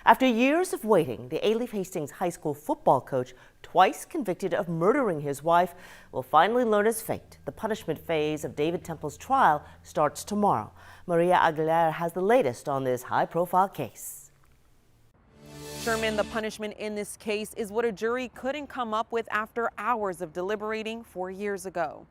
After years of waiting, the Alief Hastings High School football coach, twice convicted of murdering his wife, will finally learn his fate. The punishment phase of David Temple's trial starts tomorrow. Maria Aguilera has the latest on this high-profile case. Sherman, the punishment in this case is what a jury couldn't come up with after hours of deliberating 4 years ago.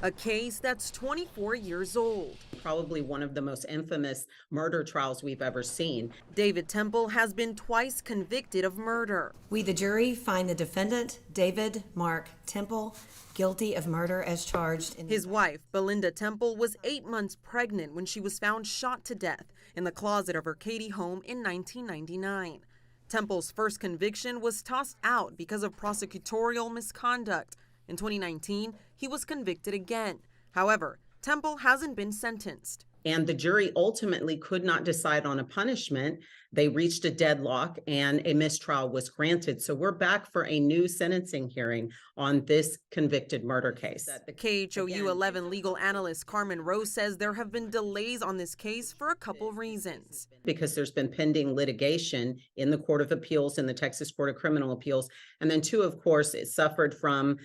A case that's 24 years old. Probably one of the most infamous murder trials we've ever seen. David Temple has been twice convicted of murder. We, the jury, find the defendant, David Mark Temple, guilty of murder as charged. His wife, Belinda Temple, was 8 months pregnant when she was found shot to death in the closet of her KHOU home in 1999. Temple's first conviction was tossed out because of prosecutorial misconduct. In 2019, he was convicted again. However, Temple hasn't been sentenced. And the jury ultimately could not decide on a punishment. They reached a deadlock and a mistrial was granted. So we're back for a new sentencing hearing on this convicted murder case. The KHOU 11 legal analyst Carmen Rose says there have been delays on this case for a couple reasons. Because there's been pending litigation in the Court of Appeals and the Texas Court of Criminal Appeals. And then two, of course, it suffered from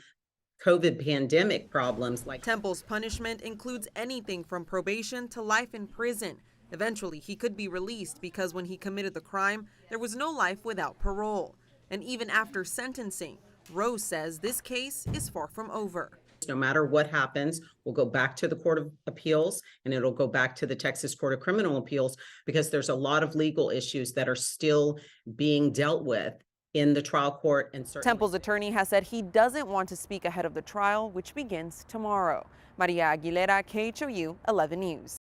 COVID pandemic problems. Temple's punishment includes anything from probation to life in prison. Eventually, he could be released because when he committed the crime, there was no life without parole. And even after sentencing, Rose says this case is far from over. No matter what happens, we'll go back to the Court of Appeals and it'll go back to the Texas Court of Criminal Appeals because there's a lot of legal issues that are still being dealt with in the trial court. And Temple's attorney has said he doesn't want to speak ahead of the trial, which begins tomorrow. Maria Aguilera, KHOU 11 News.